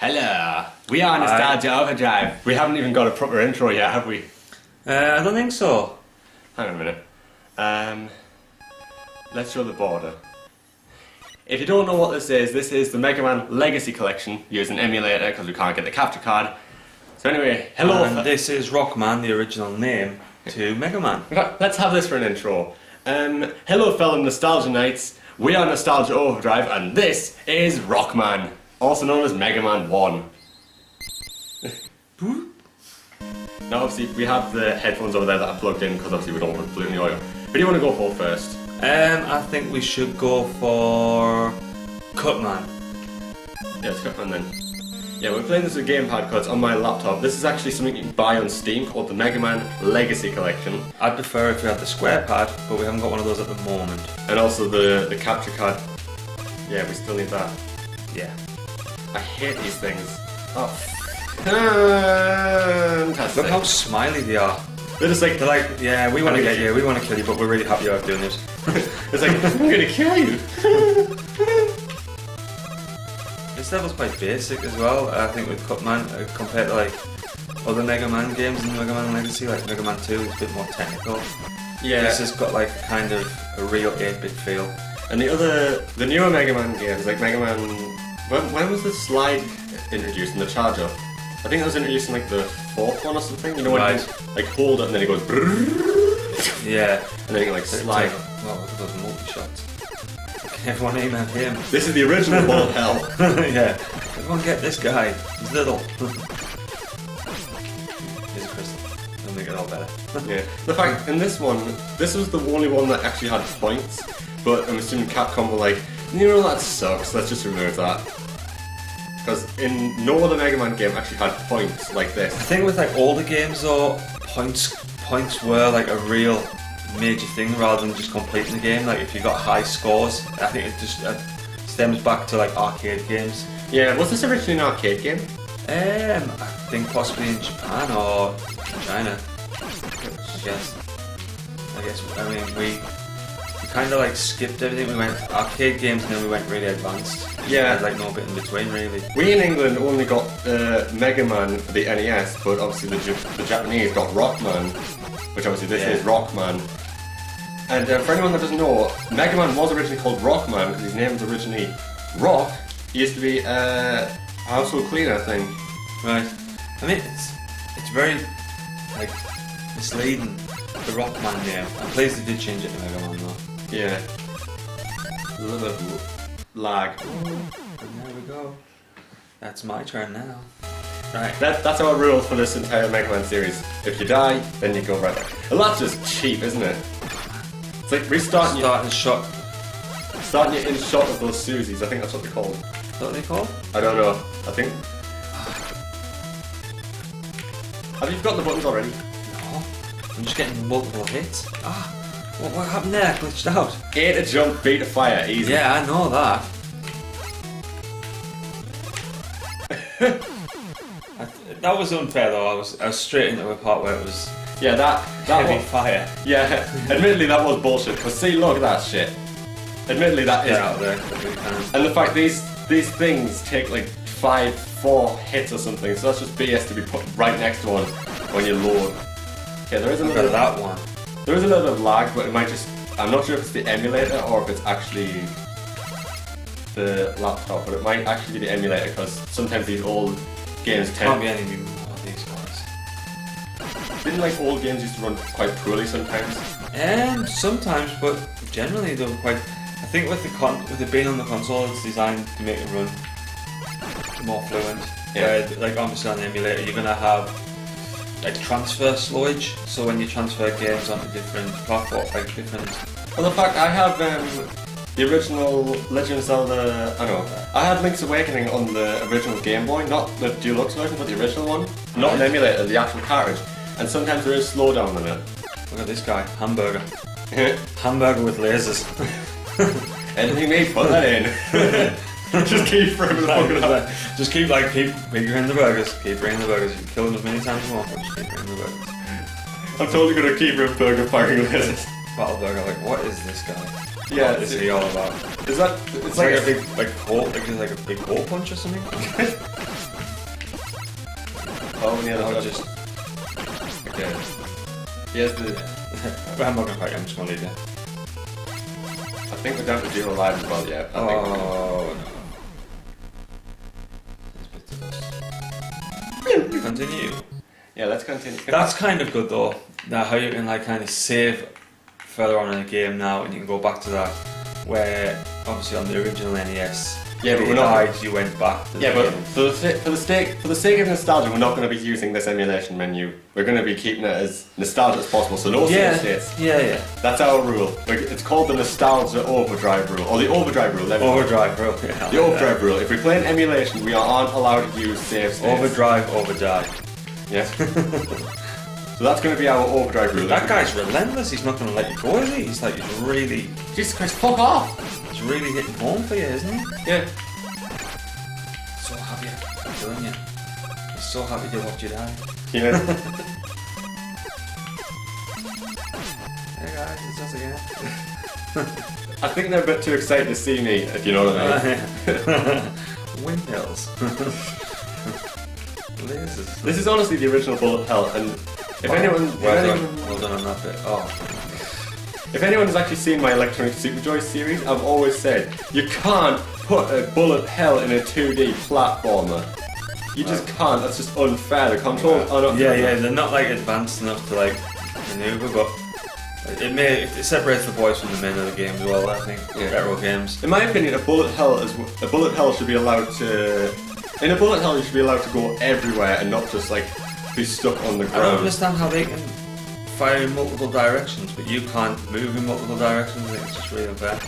Hello. We are Nostalgia Overdrive. We haven't even got a proper intro yet, have we? I don't think so. Hang on a minute. Let's show the border. If you don't know what this is the Mega Man Legacy Collection using emulator because we can't get the capture card. So anyway, hello. And this is Rockman, the original name to Mega Man. Let's have this for an intro. Hello fellow Nostalgia Knights. We are Nostalgia Overdrive and this is Rockman, also known as Mega Man 1. Now obviously we have the headphones over there that are plugged in because obviously we don't want to pollute the audio. Who do you want to go for first? I think we should go for Cutman. Yeah, it's Cutman then. Yeah, we're playing this with a gamepad because on my laptop. This is actually something you can buy on Steam called the Mega Man Legacy Collection. I'd prefer if we had the square pad, but we haven't got one of those at the moment. And also the capture card. Yeah, we still need that. Yeah. I hate these things. Oh, fantastic. Look how smiley they are. They're just like, They're like, yeah, we want to get you, we want to kill you, but we're really happy you're doing this. it's like, I'm gonna kill you. This level's quite basic as well, I think, with Cutman, compared to like other Mega Man games in Mega Man Legacy, like Mega Man 2 is a bit more technical. Yeah. This has got like kind of a real 8-bit feel. And the newer Mega Man games, like Mega Man, when was the slide introduced in the charger? I think it was introduced in like the 4th one or something. You know when Right. you like hold it and then it goes brrrr, Yeah. and then you can like slide. Well, look at those multi-shots. Everyone aim at him. This is the original ball of hell. Yeah. Everyone get this guy. He's little. Here's a crystal. It'll make it all better. Yeah. The fact in this one, this was the only one that actually had points, but I'm assuming Capcom were like, you know that sucks. Let's just remove that. Because in no other Mega Man game actually had points like this. I think with like older games though, points were like a real major thing rather than just completing the game. Like if you got high scores, I think it just stems back to like arcade games. Yeah, was this originally an arcade game? I think possibly in Japan or China. Yes. I guess, I mean, we kind of like skipped everything. We went arcade games and then we went really advanced. Yeah. Had like no bit in between really. We in England only got Mega Man for the NES, but obviously the Japanese got Rockman, which obviously this is Rockman. And for anyone that doesn't know, Mega Man was originally called Rockman because his name was originally Rock. He used to be a household cleaner, I think. Right. I mean, it's very like misleading, the Rockman name. I'm pleased they did change it to Mega Man though. Yeah. A little bit of lag. And there we go. That's my turn now. Right. That's our rules for this entire Mega Man series. If you die, then you go right back. Well, that's just cheap, isn't it? It's like restarting Starting shot. starting you in shot of those Susies. I think that's what they're called. Is that what they call? I don't know. I think. Have you forgotten the buttons already? No. I'm just getting multiple hits. What happened there? I glitched out. A to jump, B to fire, easy. Yeah, I know that. That was unfair though. I was straight into a part where it was Yeah, that heavy was, fire. yeah. Admittedly, that was bullshit. Cause see, look at that shit. Admittedly, that is. Get out of there. And the fact these things take like 4 hits or something, so that's just BS to be put right next to one when you load. Okay, there is a Look little at that one. There is a little bit of lag, but it might just. I'm not sure if it's the emulator or if it's actually the laptop, but it might actually be the emulator because sometimes these old games Can't tend. be any more of these guys. Didn't like old games used to run quite poorly sometimes? Sometimes, but generally they were quite. I think with it being on the console, it's designed to make it run more fluent. Yeah. Where, like obviously on the emulator, you're gonna have like transfer slowage. So when you transfer games onto different platforms, like different. Well, the fact I have the original Legend of Zelda. I had Link's Awakening on the original Game Boy, not the deluxe version, but the original one. Not an emulator, the actual cartridge. And sometimes there is slowdown in it. Look at this guy, hamburger. Hamburger with lasers. Anything made, put that in. Just keep throwing the fucking out. Just keep bringing the burgers. Keep bringing the burgers. You can kill them as many times as you want, but just keep bringing the burgers. I'm totally gonna keep him burger firing lasers. Battle burger, like what is this guy? Yeah, What is he all about? Is that? It's like a big hole, like a big hole punch or something. Oh, yeah, I'll that's just. okay. Here's the. Well, I'm not gonna fight you, I'm just gonna leave you. I think we're down to 0 lives as well. Yeah. I think. Oh no. Continue. Yeah, let's continue. That's kind of good though. Now how you can like kind of save further on in the game now, and you can go back to that. Where obviously on the original NES, Yeah, but when we're you not- died, you went back to the Yeah, but game. for the sake of nostalgia, we're not going to be using this emulation menu. We're going to be keeping it as nostalgic as possible. So no Yeah, save states. yeah. That's our rule. It's called the nostalgia overdrive rule, or the overdrive rule. Overdrive, bro. The overdrive rule. If we play an emulation, we aren't allowed to use save states. Overdrive, overdrive. Yeah. So that's going to be our overdrive rule. That guy's relentless. He's not going to let you go, is he? He's like, he's really Fuck off! He's really hitting home for you, isn't he? Yeah. So happy I'm killing you. He's so happy to watch you die. Yeah. Hey guys, it's us again. I think they're a bit too excited to see me, if you know what I mean. Windmills. Lasers. This is honestly the original Bullet Hell, and if anyone... Well done on that bit. Oh. If anyone has actually seen my Electronic Superjoy series, I've always said, you can't put a Bullet Hell in a 2D platformer. You just can't, that's just unfair. The controls are not... Yeah, they're not like advanced enough to like maneuver, but it separates the boys from the men of the game as well, I think. Yeah. Retro games. In my opinion, a Bullet Hell should be allowed to... In a Bullet Hell, you should be allowed to go everywhere and not just like be stuck on the I don't ground. understand how they can fire in multiple directions, but you can't move in multiple directions. I think it's just really unfair.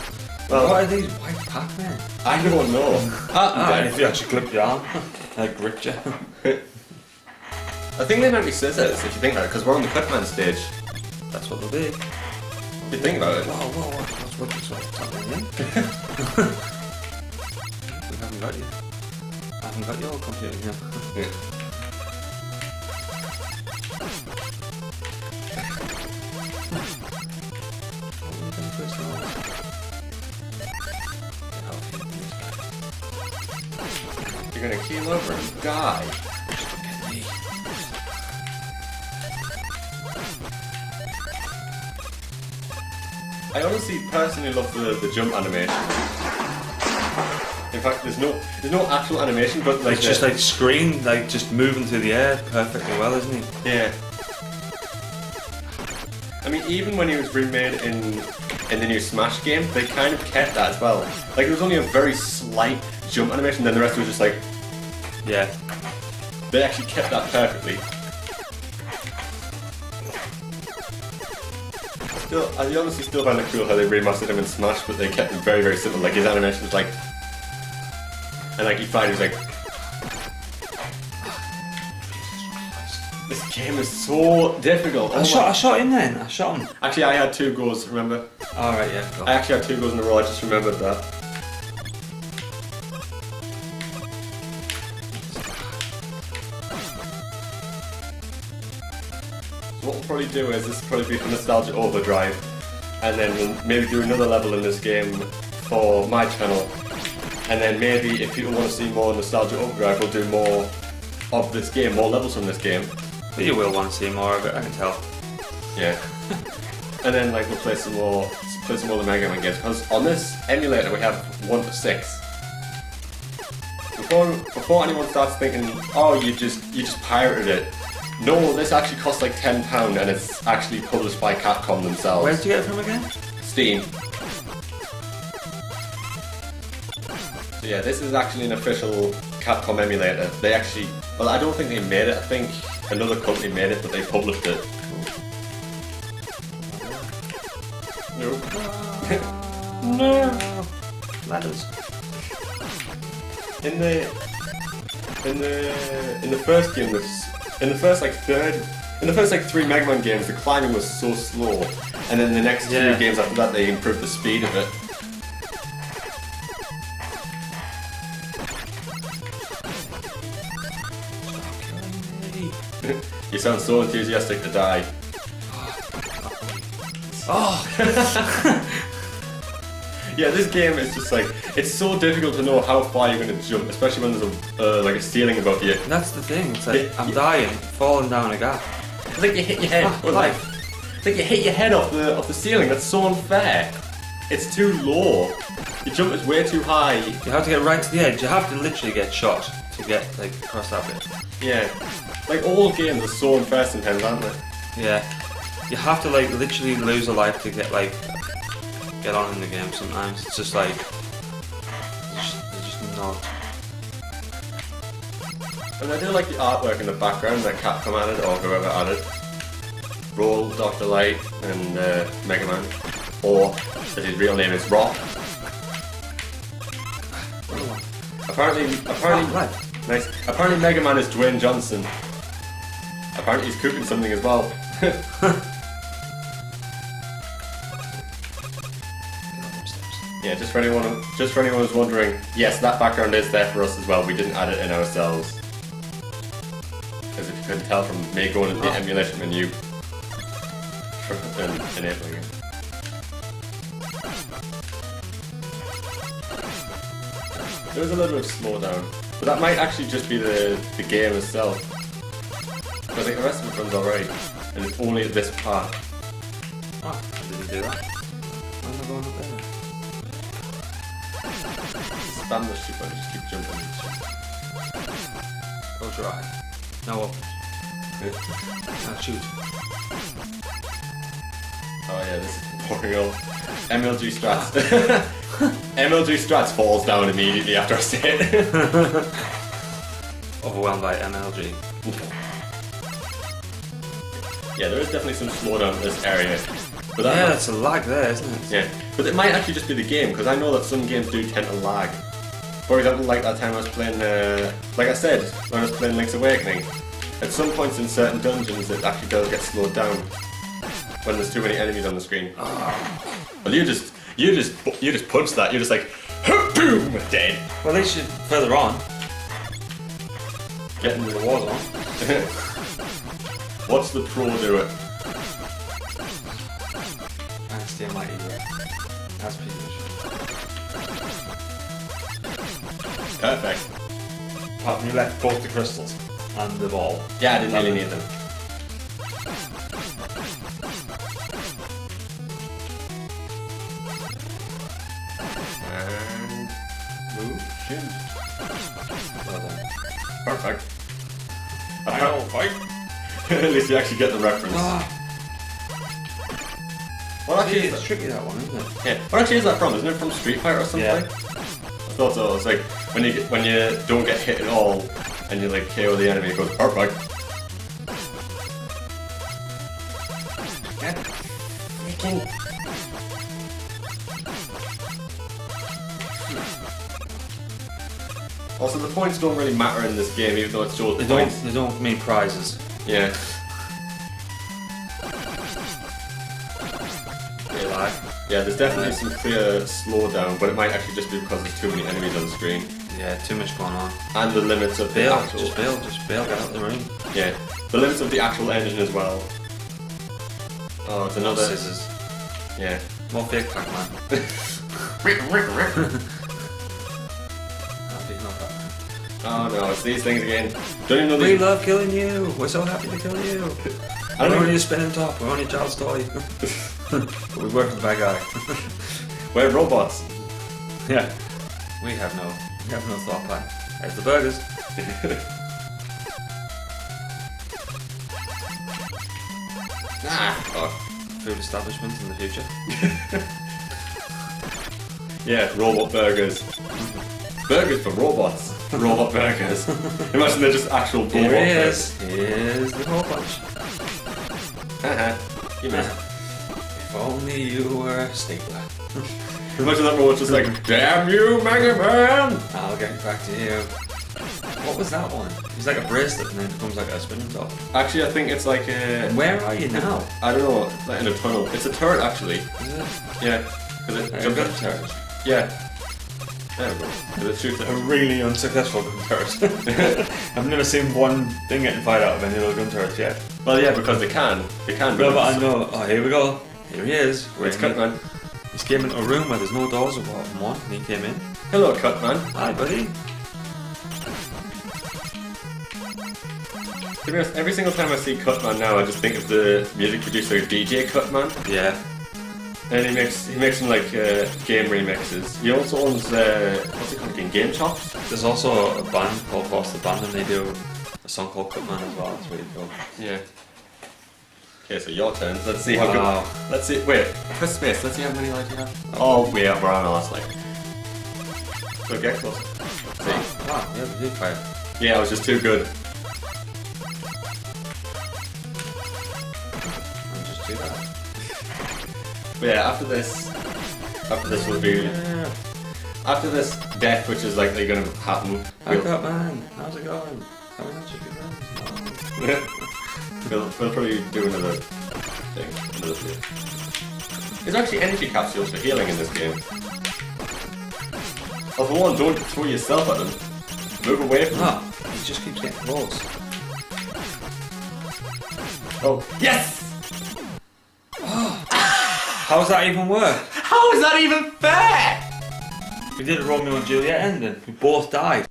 Well, What are these white Pac-Man? I don't know. And if you actually clip your arm, like gripped you. I think they might be scissors if you think about it, because we're on the Clipman stage. That's what they'll be. If you think about it. Whoa, what's happening here? We haven't got you. I haven't got your computer here. Yeah. You're gonna keel over and die. I honestly personally love the jump animation. In fact, there's no actual animation, but like It's just like screen, like just moving through the air perfectly well, isn't he? yeah. I mean, even when he was remade in the new Smash game, they kind of kept that as well. Like, there was only a very slight jump animation, then the rest was just like, Yeah. they actually kept that perfectly. Still, I honestly still find it cool how they remastered him in Smash, but they kept him very, very simple. Like, his animation was like, and like, he fired, he was like, this game is so difficult. I shot him then. I shot him. Actually, I had 2 goals, remember? Alright, yeah. Go. I actually had 2 goals in a row, I just remembered that. So what we'll probably do is, this will probably be for Nostalgia Overdrive, and then we'll maybe do another level in this game for my channel, and then maybe if people want to see more Nostalgia Overdrive, we'll do more of this game, more levels from this game. But you will want to see more of it, I can tell. Yeah. And then like we'll play some more of the Mega Man games, because on this emulator we have 1 to 6. Before anyone starts thinking, oh, you just pirated it. No, this actually costs like £10 and it's actually published by Capcom themselves. Where did you get it from again? Steam. So yeah, this is actually an official Capcom emulator. They actually, well, I don't think they made it. I think another company made it, but they published it. Nope. No. Ladders. In the first game, in the first like 3 Mega Man games, the climbing was so slow, and then the next 3 Yeah. games after that, they improved the speed of it. You sound so enthusiastic to die. Yeah, this game is just like, it's so difficult to know how far you're going to jump, especially when there's like a ceiling above you. And that's the thing. It's like Yeah, I'm dying, falling down a gap. It's like you hit your head. Well, like, It's like you hit your head off the ceiling. That's so unfair. It's too low. Your jump is way too high. you have to get right to the edge. You have to literally get shot to get like across that bit. Yeah. Like all games are so unfair sometimes, aren't they? Yeah. You have to like literally lose a life to get on in the game sometimes. It's just like there's just not. And I do like the artwork in the background that Capcom added, or whoever added. Roll, Dr. Light, and Mega Man. Or, as his real name is Rock. Apparently, right. nice. Apparently Mega Man is Dwayne Johnson. Apparently he's cooking something as well. Yeah, just for anyone who's wondering, yes, that background is there for us as well. We didn't add it in ourselves. Because if you couldn't tell from me going to the emulation menu and enabling it. There was a little bit of slowdown, but that might actually just be the game itself. But I think the rest of it runs alright, and it's only at this part. Oh, I didn't do that. Why am I going up there? Spam the ship and just keep jumping. Go try. No, up. Now shoot. Oh yeah, this is boring old MLG Strats. MLG Strats falls down immediately after I say it. Overwhelmed by MLG. Yeah, there is definitely some slowdown in this area. But that Yeah, it's a lag there, isn't it? yeah, but it might actually just be the game, because I know that some games do tend to lag. For example, like that time I was playing, like I said, when I was playing Link's Awakening, at some points in certain dungeons it actually does get slowed down when there's too many enemies on the screen. Well, you just punch that. You're just like, boom, dead. Well, they should further on. Getting The war's on. Watch the pro do it. And stay mighty here. As per usual. Perfect. Apart from you left both the crystals and the ball. Yeah, I didn't really need them. And move, shoot. Well done. Perfect. Final fight. At least you actually get the reference. What actually is It's that? tricky that one, isn't it? Yeah. What actually is that from? Isn't it from Street Fighter or something? Yeah. I thought so. It's like when you don't get hit at all and you like KO the enemy, it goes perfect. Get freaking. Also, the points don't really matter in this game, even though it shows the points. They don't mean prizes. Yeah. Lag. Yeah, there's definitely some clear slowdown, but it might actually just be because there's too many enemies on the screen. Yeah, too much going on. And the limits of the Bail, actual... just bail, get out of the room. Yeah, the limits of the actual engine as well. Oh, it's another... Scissors. Yeah. More fake Pac-Man. Oh no, it's these things again. Don't even know We these... love killing you. We're so happy to kill you. I don't We're only know... a spinning top. We're only a child's toy. But we work for the bad guy. We're robots. Yeah. We have no thought plan. There's the burgers. Oh. Food establishments in the future. Yeah, robot burgers. Burgers for robots. Robot burgers. Imagine they're just actual robot Here he burgers. is. Here's the whole bunch. Haha. You missed. If only you were a stapler. Imagine that robot just like, damn you, Mega Man! I'll get back to you. What was that one? It's like a bracelet and then it becomes like a spinning top. Actually, I think it's like a... Where are you now? I don't know, like in a tunnel. It's a turret, actually. Is it? Yeah. Because it A jumps gun up. turret. Yeah. There we go. Because it shoots A it. really unsuccessful gun turret. I've never seen one thing getting fired out of any little gun turrets yet. Well, yeah, because they can. They can. No, but I know. Oh, here we go. Here he is. It's Cutman. He came into a room where there's no doors at bottom one, and he came in. Hello, Cutman. Hi, buddy. To be honest, every single time I see Cutman now, I just think of the music producer DJ Cutman. Yeah. And he makes some like game remixes. He also owns what's it called again? Game Chops. There's also a band called Boss the Band, and they do a song called Cutman as well. It's really cool. Yeah. Okay, so your turn. Let's see how good. Let's see. Wait, press space. Let's see how many lives you have. Oh, we're on the last life. So get close. See? Wow, yeah, we did fire. Yeah, I was just too good. I'll just do that. But yeah, after this will be after this death, which is likely going to happen. Hi, Cutman. How's it going? How many chicken We'll probably do another thing. There's actually energy capsules for healing in this game. Oh, for one, don't throw yourself at them. Move away from them. Ah, he just keeps getting close. Oh, yes! How does that even work? How is that even fair? We did a Romeo and Juliet ending. We both died.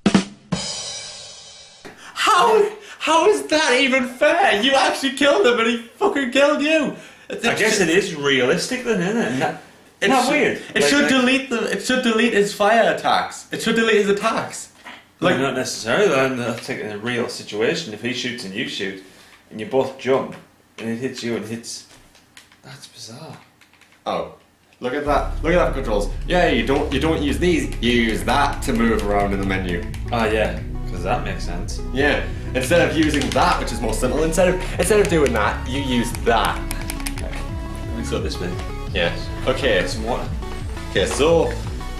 How is that even fair? You actually killed him and he fucking killed you. I guess it is realistic then, isn't it? Isn't that weird? It should delete It should delete his fire attacks. It should delete his attacks. Like, not necessarily. Then that's like in a real situation. If he shoots and you shoot, and you both jump, and it hits you and hits. That's bizarre. Oh, look at that! Look at that for controls. Yeah, you don't use these. You use that to move around in the menu. Ah, yeah, because that makes sense. Yeah. Instead of using that, which is more simple, instead of doing that, you use that. Okay. Let me go this way. Yeah. Okay. Get some water. Okay, so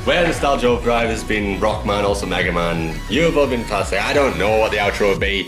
where Nostalgia Overdrive has been Rockman, also Mega Man. You've all been fantastic. I don't know what the outro would be.